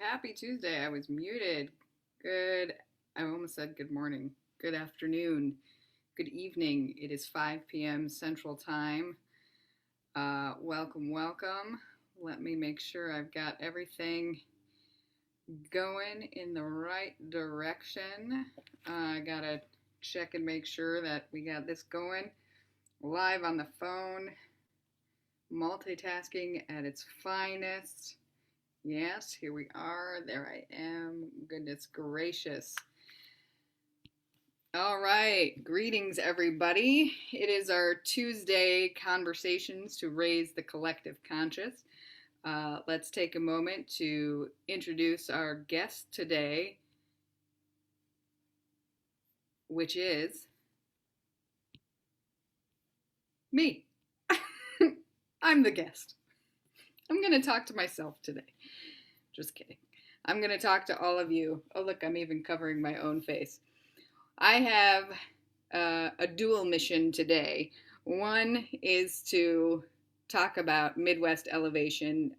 Happy Tuesday. I was muted. I almost said good morning. Good afternoon. Good evening. It is 5 p.m. Central Time. Welcome, welcome. Let me make sure I've got everything going in the right direction. I gotta check and make sure that we got this going. Live on the phone. Multitasking at its finest. Yes, here we are. There I am. Goodness gracious. All right. Greetings, everybody. It is our Tuesday conversations to raise the collective conscious. Let's take a moment to introduce our guest today, which is me. I'm the guest. I'm going to talk to myself today. Just kidding. I'm going to talk to all of you. Oh, look, I'm even covering my own face. I have a dual mission today. One is to talk about Midwest Elevation.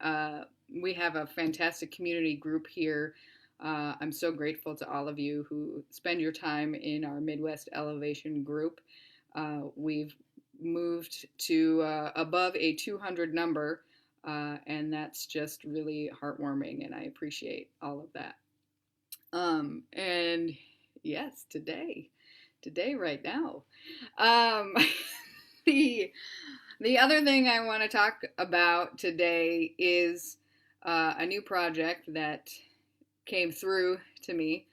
We have a fantastic community group here. I'm so grateful to all of you who spend your time in our Midwest Elevation group. We've moved to above a 200 number, and that's just really heartwarming, and I appreciate all of that. And yes, today, right now. Um, the other thing I want to talk about today is a new project that came through to me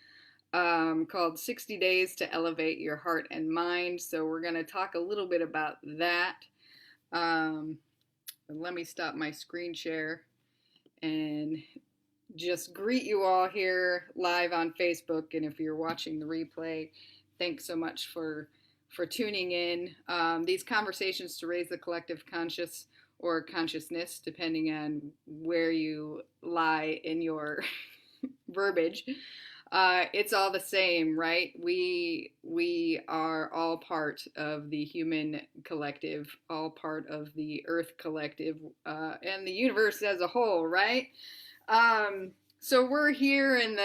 called 60 Days to Elevate Your Heart and Mind. So we're going to talk a little bit about that. Let me stop my screen share and just greet you all here live on Facebook. And if you're watching the replay, thanks so much for tuning in. These conversations to raise the collective conscious or consciousness, depending on where you lie in your verbiage. It's all the same, right? We are all part of the human collective, all part of the Earth collective, and the universe as a whole, right? So we're here, and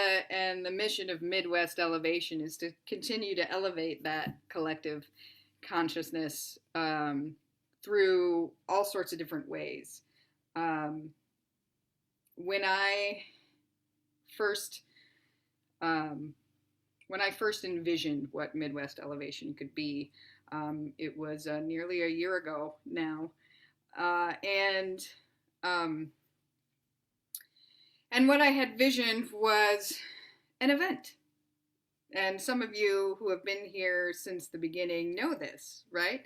the mission of Midwest Elevation is to continue to elevate that collective consciousness through all sorts of different ways. When I first envisioned what Midwest Elevation could be, it was nearly a year ago now, and what I had visioned was an event. And some of you who have been here since the beginning know this, right?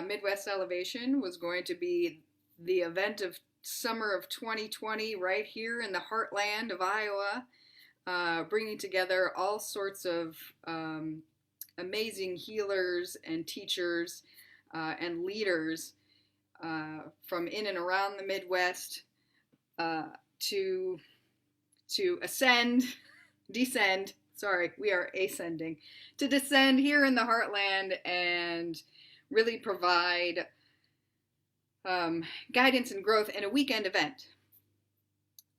Midwest Elevation was going to be the event of summer of 2020 right here in the heartland of Iowa, bringing together all sorts of amazing healers and teachers and leaders from in and around the Midwest to descend, we are ascending, to descend here in the heartland and really provide guidance and growth in a weekend event.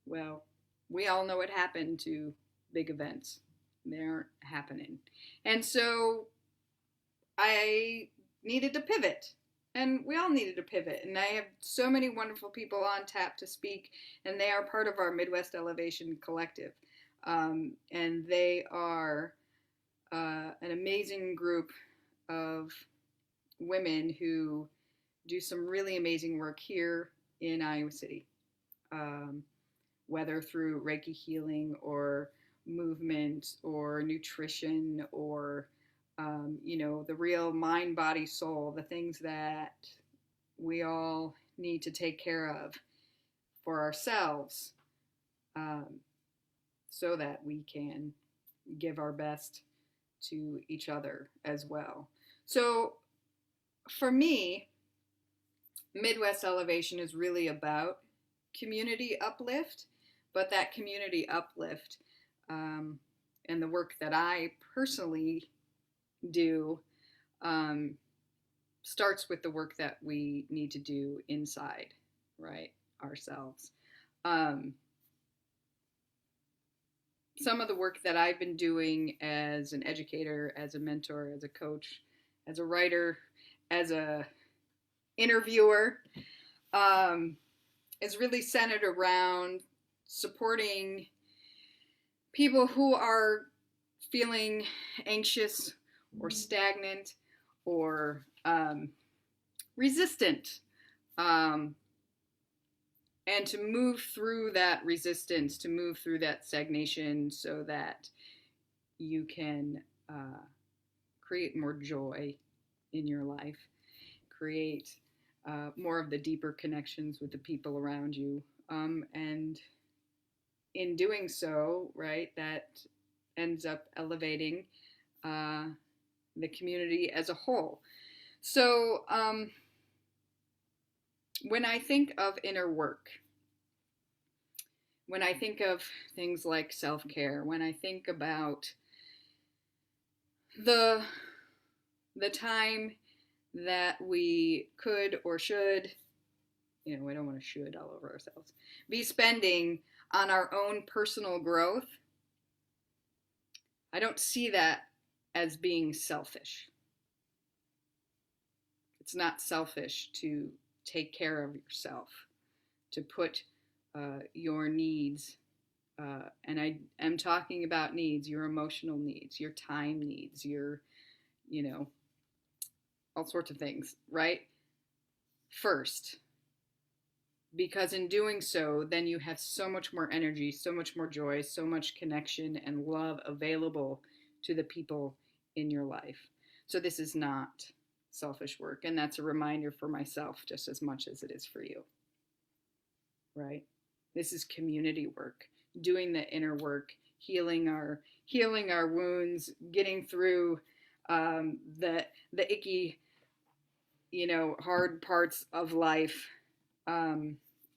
Well, we all know what happened to big events. They aren't happening. And so I needed to pivot. And we all needed to pivot. And I have so many wonderful people on tap to speak, and they are part of our Midwest Elevation Collective. And they are an amazing group of women who do some really amazing work here in Iowa City, whether through Reiki healing or movement or nutrition or the real mind, body, soul, the things that we all need to take care of for ourselves, so that we can give our best to each other as well. So for me, Midwest Elevation is really about community uplift, but that community uplift and the work that I personally do starts with the work that we need to do inside, right, ourselves. some of the work that I've been doing as an educator, as a mentor, as a coach, as a writer, as a interviewer, is really centered around supporting people who are feeling anxious or stagnant or resistant, and to move through that resistance, to move through that stagnation so that you can create more joy in your life, create more of the deeper connections with the people around you. And in doing so, right, that ends up elevating the community as a whole. So when I think of inner work, when I think of things like self-care, when I think about the time that we could or should, we don't want to should all over ourselves, be spending on our own personal growth, I don't see that as being selfish. It's not selfish to take care of yourself, to put your needs, and I am talking about needs, your emotional needs, your time needs, your, all sorts of things, right? First. Because in doing so, then you have so much more energy, so much more joy, so much connection and love available to the people in your life. So this is not selfish work, and that's a reminder for myself just as much as it is for you, right? This is community work, doing the inner work, healing our wounds, getting through the icky, hard parts of life,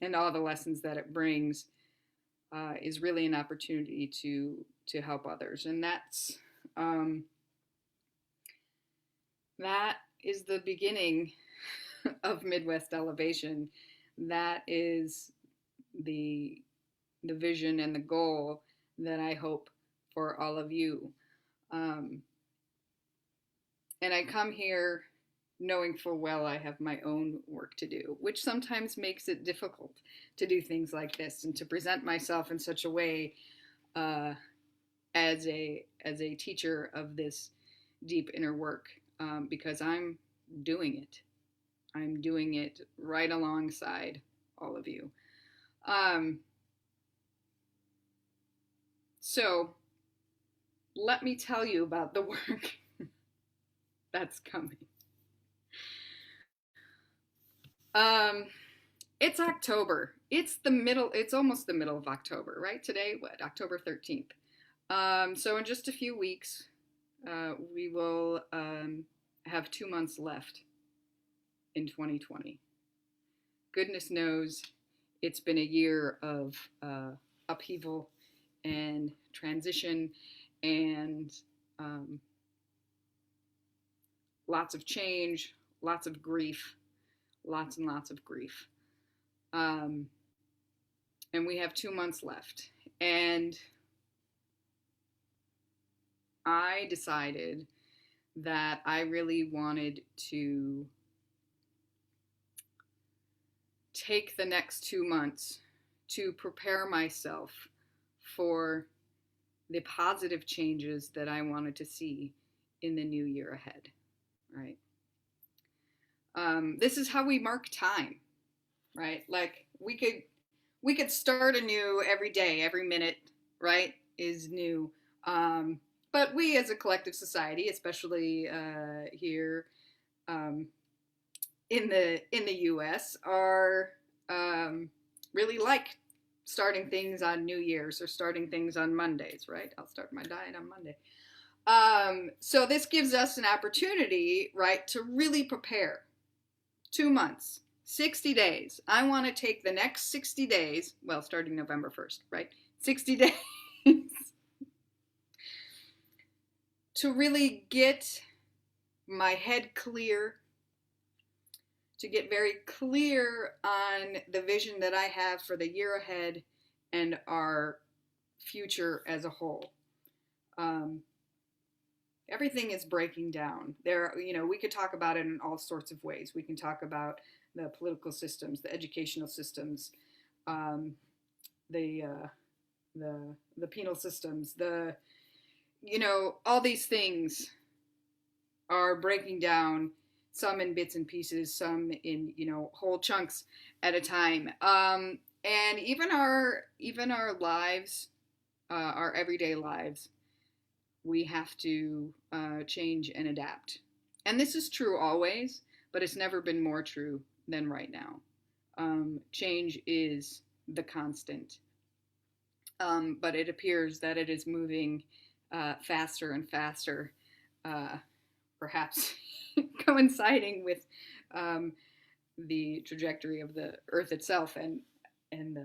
and all the lessons that it brings, is really an opportunity to help others. And that is the beginning of Midwest Elevation. That is the vision and the goal that I hope for all of you. And I come here knowing full well I have my own work to do, which sometimes makes it difficult to do things like this and to present myself in such a way as a teacher of this deep inner work, because I'm doing it. I'm doing it right alongside all of you. So let me tell you about the work that's coming. It's October. It's almost the middle of October, right? Today, October 13th. So in just a few weeks, we will have 2 months left in 2020. Goodness knows it's been a year of upheaval and transition and lots of change, lots of grief, lots and lots of grief. And we have 2 months left. And I decided that I really wanted to take the next 2 months to prepare myself for the positive changes that I wanted to see in the new year ahead, right? This is how we mark time, right? Like we could start anew every day, every minute, right, is new. But we as a collective society, especially here in the U.S., are really like starting things on New Year's or starting things on Mondays, right? I'll start my diet on Monday. So this gives us an opportunity, right, to really prepare. 2 months, 60 days. I want to take the next 60 days, well, starting November 1st, right? 60 days to really get my head clear, to get very clear on the vision that I have for the year ahead and our future as a whole. Everything is breaking down. We could talk about it in all sorts of ways. We can talk about the political systems, the educational systems, the penal systems, all these things are breaking down, some in bits and pieces, some in, whole chunks at a time. And even our lives, our everyday lives, we have to change and adapt. And this is true always, but it's never been more true than right now. Change is the constant. But it appears that it is moving faster and faster, perhaps coinciding with the trajectory of the Earth itself and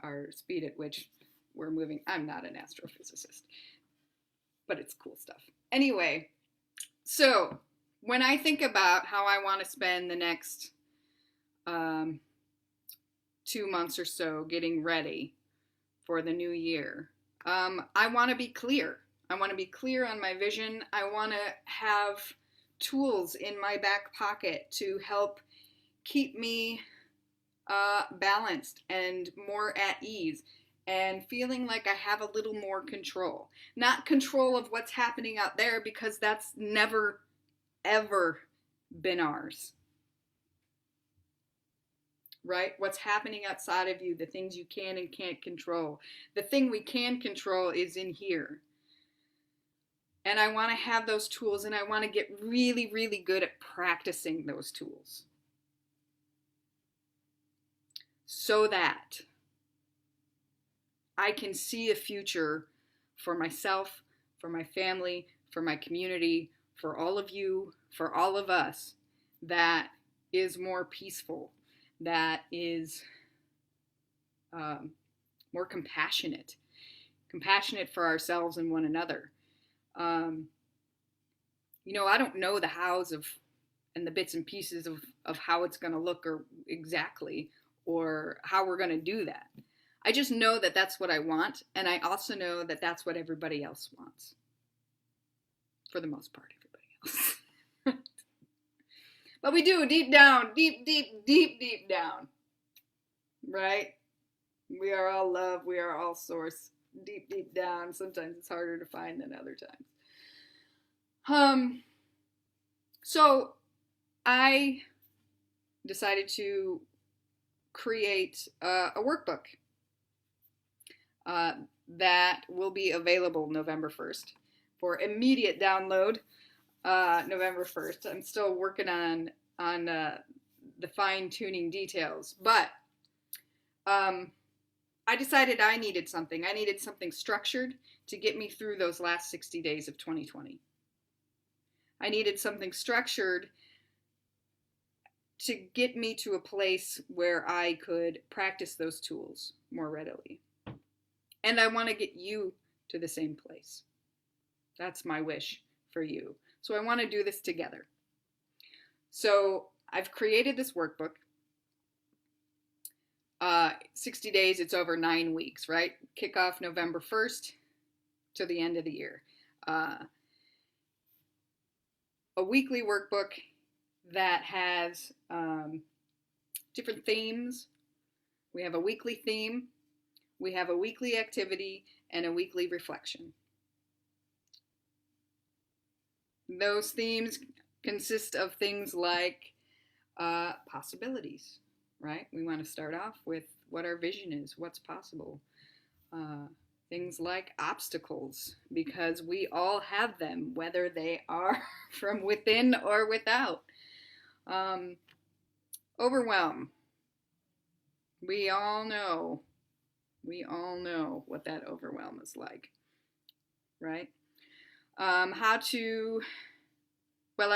our speed at which we're moving. I'm not an astrophysicist, but it's cool stuff. Anyway, so when I think about how I want to spend the next 2 months or so getting ready for the new year, I want to be clear. I want to be clear on my vision. I want to have tools in my back pocket to help keep me balanced and more at ease and feeling like I have a little more control. Not control of what's happening out there, because that's never, ever been ours. Right? What's happening outside of you, the things you can and can't control. The thing we can control is in here. And I want to have those tools, and I want to get really, really good at practicing those tools, so that I can see a future for myself, for my family, for my community, for all of you, for all of us, that is more peaceful, that is more compassionate for ourselves and one another. I don't know the hows and the bits and pieces of how it's going to look or exactly, or how we're going to do that. I just know that that's what I want, and I also know that that's what everybody else wants. For the most part, everybody else. But we do, deep down, deep down, right? We are all love, we are all source, deep down. Sometimes it's harder to find than other times. So I decided to create a workbook that will be available November 1st for immediate download. November 1st. I'm still working on the fine-tuning details, but I decided I needed something. I needed something structured to get me through those last 60 days of 2020. I needed something structured to get me to a place where I could practice those tools more readily. And I want to get you to the same place. That's my wish for you. So I want to do this together. So I've created this workbook. 60 days, it's over 9 weeks, right? Kick off November 1st to the end of the year. A weekly workbook that has different themes. We have a weekly theme, we have a weekly activity, and a weekly reflection. Those themes consist of things like possibilities, right? We want to start off with what our vision is, what's possible. Things like obstacles, because we all have them, whether they are from within or without. Overwhelm. We all know what that overwhelm is like, right? I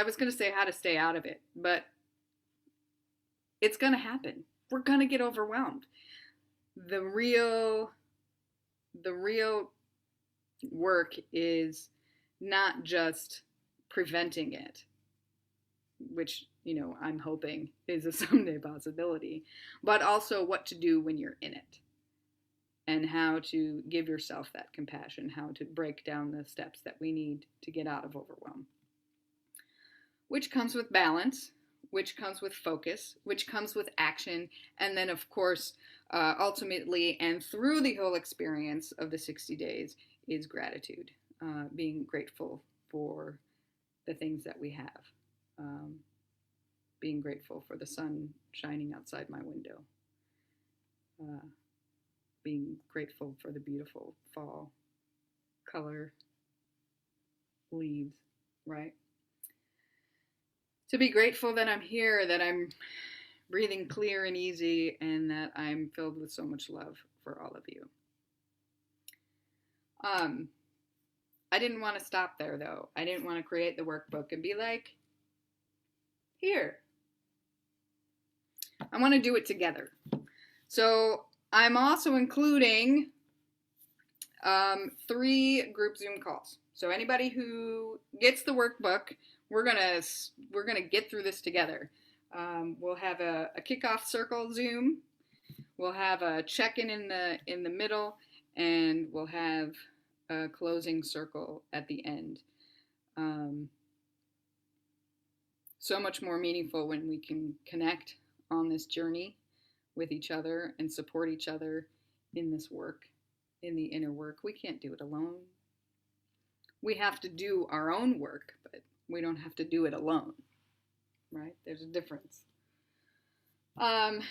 was going to say how to stay out of it, but it's going to happen. We're going to get overwhelmed. The real work is not just preventing it, which, I'm hoping is a someday possibility, but also what to do when you're in it. and how to give yourself that compassion, how to break down the steps that we need to get out of overwhelm, which comes with balance, which comes with focus, which comes with action, and then, of course, ultimately and through the whole experience of the 60 days is gratitude, being grateful for the things that we have, being grateful for the sun shining outside my window, being grateful for the beautiful fall color leaves, right? To be grateful that I'm here, that I'm breathing clear and easy, and that I'm filled with so much love for all of you. I didn't want to stop there, though. I didn't want to create the workbook and be like, here. I want to do it together. So I'm also including 3 group Zoom calls. So anybody who gets the workbook, we're gonna get through this together. We'll have a kickoff circle Zoom. We'll have a check-in in the middle, and we'll have a closing circle at the end. So much more meaningful when we can connect on this journey with each other and support each other in this work, in the inner work. We can't do it alone. We have to do our own work, but we don't have to do it alone, right? There's a difference.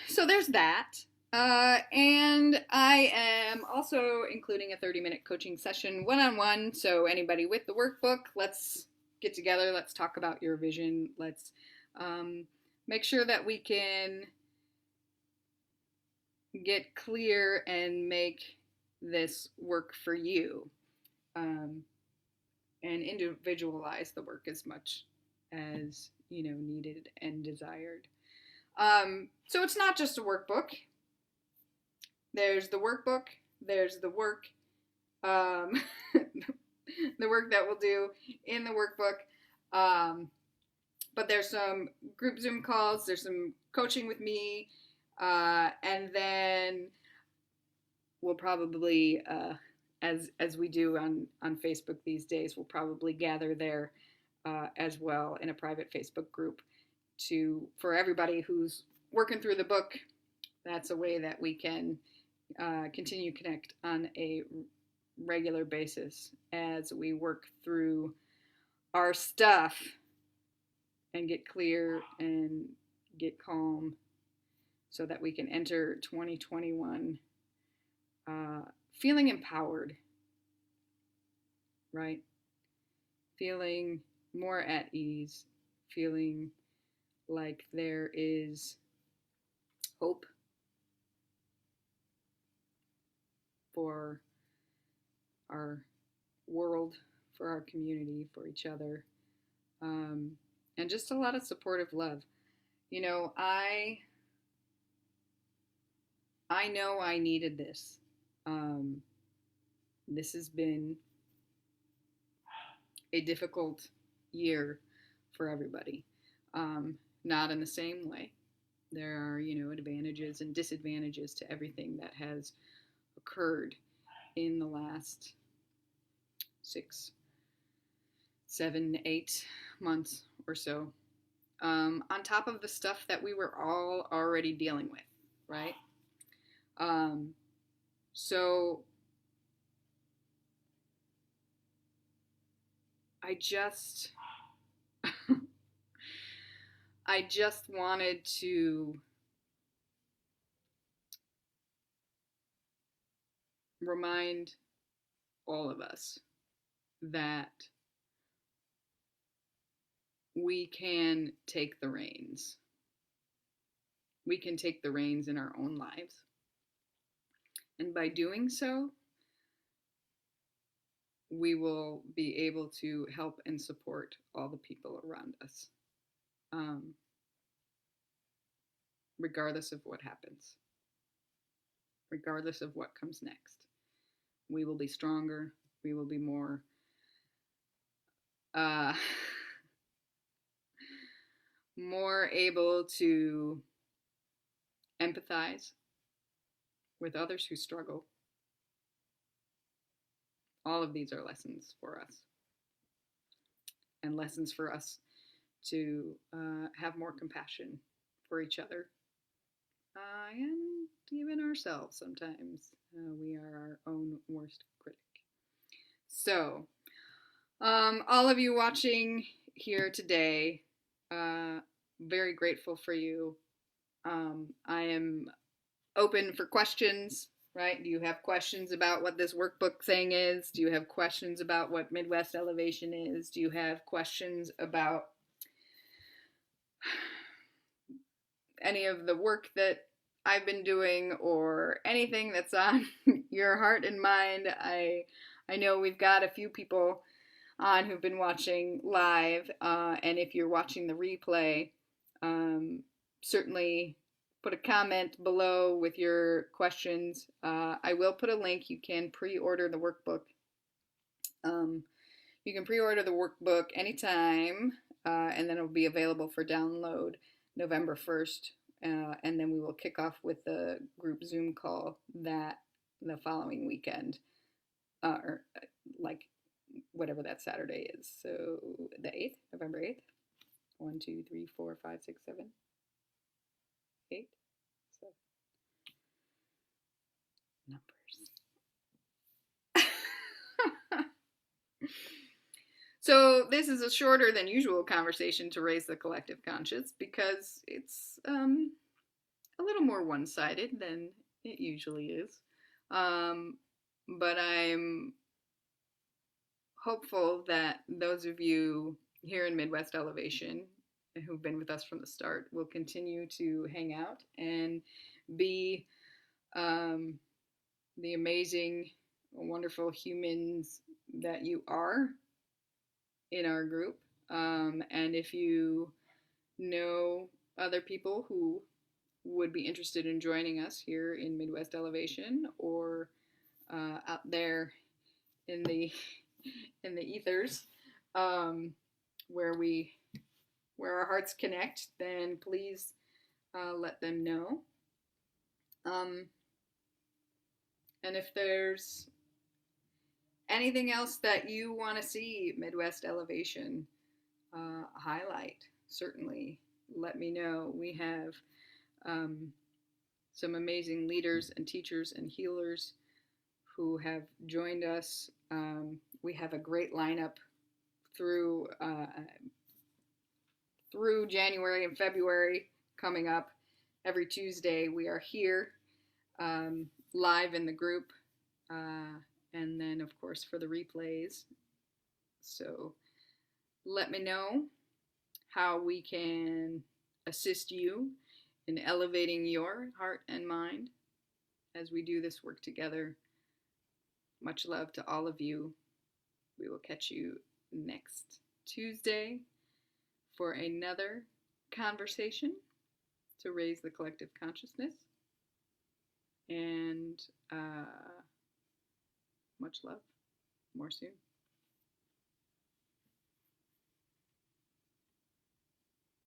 So there's that. And I am also including a 30-minute coaching session one-on-one. So anybody with the workbook, let's get together. Let's talk about your vision. Let's make sure that we can get clear and make this work for you, and individualize the work as much as needed and desired. So it's not just a workbook. There's the workbook. There's the work, the work that we'll do in the workbook. But there's some group Zoom calls. There's some coaching with me. And then we'll probably, as we do on Facebook these days, we'll probably gather there as well in a private Facebook group for everybody who's working through the book. That's a way that we can continue to connect on a regular basis as we work through our stuff and get clear and get calm, so that we can enter 2021 feeling empowered, right? Feeling more at ease, feeling like there is hope for our world, for our community, for each other, and just a lot of supportive love. I know I needed this. This has been a difficult year for everybody. Not in the same way. There are, advantages and disadvantages to everything that has occurred in the last 6, 7, 8 months or so. On top of the stuff that we were all already dealing with, right? So I just wanted to remind all of us that we can take the reins. We can take the reins in our own lives. And by doing so, we will be able to help and support all the people around us, regardless of what happens, regardless of what comes next. We will be stronger. We will be more more able to empathize with others who struggle, All of these are lessons for us, and lessons for us to have more compassion for each other and even ourselves sometimes. We are our own worst critic. So, all of you watching here today, very grateful for you. I am open for questions, right? Do you have questions about what this workbook thing is? Do you have questions about what Midwest Elevation is? Do you have questions about any of the work that I've been doing or anything that's on your heart and mind? I know we've got a few people on who've been watching live, and if you're watching the replay, certainly put a comment below with your questions. I will put a link. You can pre-order the workbook. You can pre-order the workbook anytime, and then it'll be available for download November 1st, and then we will kick off with the group Zoom call the following weekend, or like whatever that Saturday is. So the 8th, November 8th. 1, 2, 3, 4, 5, 6, 7, 8. So numbers. So this is a shorter than usual conversation to raise the collective conscious because it's a little more one-sided than it usually is. But I'm hopeful that those of you here in Midwest Elevation who've been with us from the start will continue to hang out and be the amazing, wonderful humans that you are in our group. And if you know other people who would be interested in joining us here in Midwest Elevation or out there in the ethers, where our hearts connect, then please let them know. And if there's anything else that you want to see Midwest Elevation highlight, certainly let me know. We have some amazing leaders and teachers and healers who have joined us. We have a great lineup through January and February coming up. Every Tuesday we are here live in the group, and then of course for the replays. So let me know how we can assist you in elevating your heart and mind as we do this work together. Much love to all of you. We will catch you next Tuesday for another conversation to raise the collective consciousness. And much love. More soon.